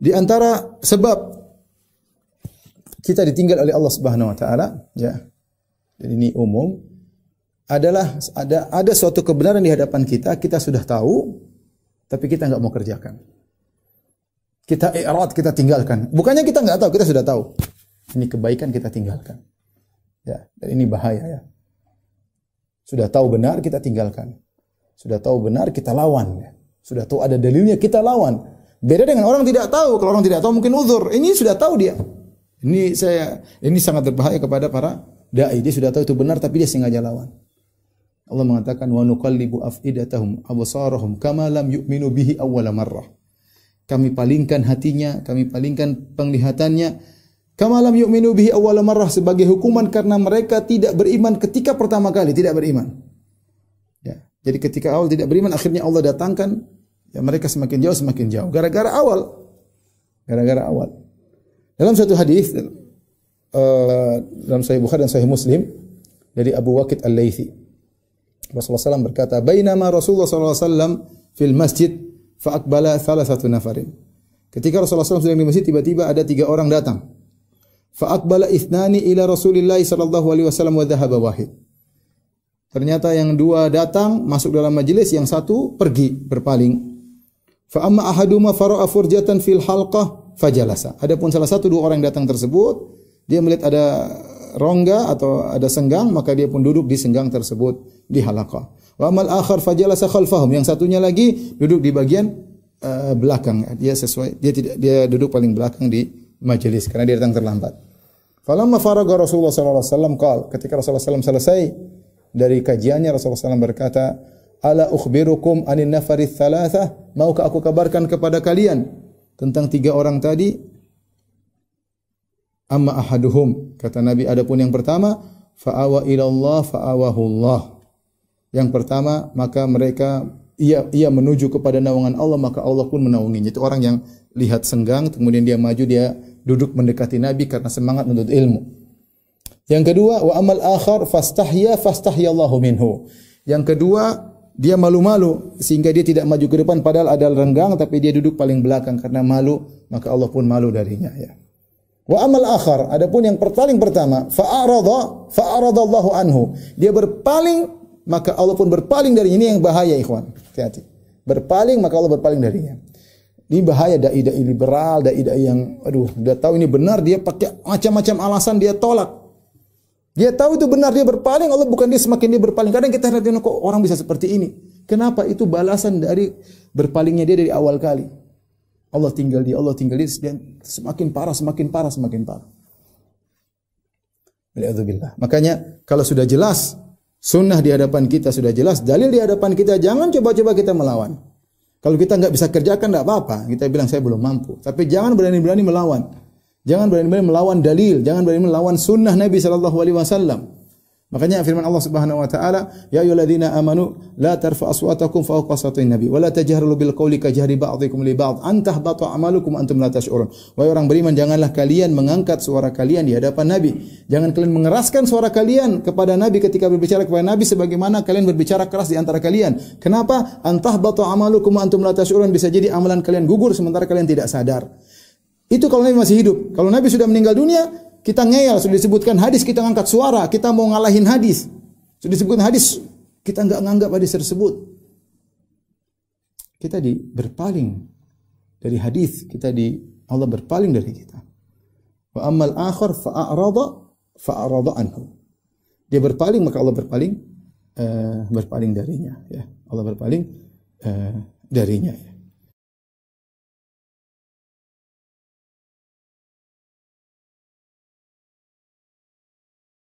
Di antara sebab kita ditinggal oleh Allah Subhanahu wa taala, ya. Dan ini umum, adalah ada suatu kebenaran di hadapan kita, kita sudah tahu, tapi kita enggak mau kerjakan. Kita i'rad, kita tinggalkan. Bukannya kita enggak tahu, kita sudah tahu. Ini kebaikan kita tinggalkan. Ya, dan ini bahaya ya. Sudah tahu benar kita tinggalkan. Sudah tahu benar kita lawan ya. Sudah tahu ada dalilnya kita lawan. Beda dengan orang tidak tahu. Kalau orang tidak tahu mungkin uzur. Ini sudah tahu dia. Ini sangat berbahaya kepada para dai. Dia sudah tahu itu benar tapi dia sengaja lawan. Allah mengatakan wa nuqallibu afidatahum absarahum kama lam yu'minu bihi awwala marrah. Kami palingkan hatinya, kami palingkan penglihatannya kama lam yu'minu bihi awwala marrah, sebagai hukuman karena mereka tidak beriman ketika pertama kali tidak beriman. Ya. Jadi ketika awal tidak beriman, akhirnya Allah datangkan, ya mereka semakin jauh gara-gara awal. Gara-gara awal. Dalam satu hadis dalam Sahih Bukhari dan Sahih Muslim dari Abu Waqid Al-Laitsi, Rasulullah SAW berkata, "Bainama Rasulullah SAW fil masjid fa aqbala thalathatu nafarin." Ketika Rasulullah SAW sedang di masjid, tiba-tiba ada 3 orang datang. Fa aqbala ithnani ila Rasulillah sallallahu alaihi wasallam wa dhahaba wahid. Ternyata yang 2 datang masuk dalam majelis, yang 1 pergi berpaling. Fa amma ahaduma fara'a furjatan fil halqah fajalasa. Adapun salah satu 2 orang yang datang tersebut, dia melihat ada rongga atau ada senggang, maka dia pun duduk di senggang tersebut di halaqah. Wa amal akhar fajalasa khalfahum. Yang satunya lagi duduk di bagian belakang. Dia duduk paling belakang di majelis karena dia datang terlambat. Falamma faraga Rasulullah sallallahu alaihi wasallam qala, ketika Rasulullah sallallahu selesai dari kajiannya, Rasulullah sallallahu berkata, "Ala ukhbirukum anin nafari tsalatsah?" Maukah aku kabarkan kepada kalian tentang 3 orang tadi? Amma ahaduhum, kata Nabi, adapun yang pertama, fa'awa ila Allah fa'awahu Allah. Yang pertama, maka mereka ia menuju kepada naungan Allah, maka Allah pun menaunginya. Itu orang yang lihat senggang, kemudian dia maju, dia duduk mendekati Nabi karena semangat menuntut ilmu. Yang kedua, wa amal akhar fastahya Allahu minhu. Yang kedua, dia malu-malu sehingga dia tidak maju ke depan padahal ada renggang, tapi dia duduk paling belakang karena malu, maka Allah pun malu darinya ya. Wa amal akhar, adapun yang paling pertama, fa'arada Allahu anhu. Dia berpaling, maka Allah pun berpaling darinya. Ini yang bahaya, ikhwan. Hati-hati. Berpaling, maka Allah berpaling darinya. Ini bahaya, dai-dai liberal, dai-dai yang dia tahu ini benar, dia pakai macam-macam alasan, dia tolak. Dia tahu itu benar, dia berpaling, Allah bukan dia semakin dia berpaling. Kadang kita lihat kok orang bisa seperti ini. Kenapa? Itu balasan dari berpalingnya dia dari awal kali. Allah tinggal dia, dan semakin parah. Waliyadzubillah. Makanya kalau sudah jelas sunnah di hadapan kita, sudah jelas dalil di hadapan kita, jangan coba-coba kita melawan. Kalau kita nggak bisa kerjakan, nggak apa-apa. Kita bilang saya belum mampu. Tapi jangan berani-berani melawan. Jangan berani-berani melawan dalil. Jangan berani melawan sunnah Nabi SAW. Makanya firman Allah Subhanahu wa taala, ya ayyuhalladzina amanu la tarfa'u aswatakum fawqa sawtin nabi wa la tajharu bil qawli kajhari ba'dikum li ba'd an tahbata a'malukum antum la tash'urun. Wahai orang beriman, janganlah kalian mengangkat suara kalian di hadapan Nabi. Jangan kalian mengeraskan suara kalian kepada Nabi ketika berbicara kepada Nabi sebagaimana kalian berbicara keras di antara kalian. Kenapa? An tahbata a'malukum antum la tash'urun, bisa jadi amalan kalian gugur sementara kalian tidak sadar. Itu kalau Nabi masih hidup. Kalau Nabi sudah meninggal dunia, kita ngeyel, sudah disebutkan hadis, kita ngangkat suara, kita mau ngalahin hadis. Sudah disebutkan hadis, kita enggak nganggap hadis tersebut. Kita berpaling dari hadis, Allah berpaling dari kita. Wa ammal akhar fa'arada anhu. Dia berpaling, maka Allah berpaling darinya ya. Allah berpaling darinya ya.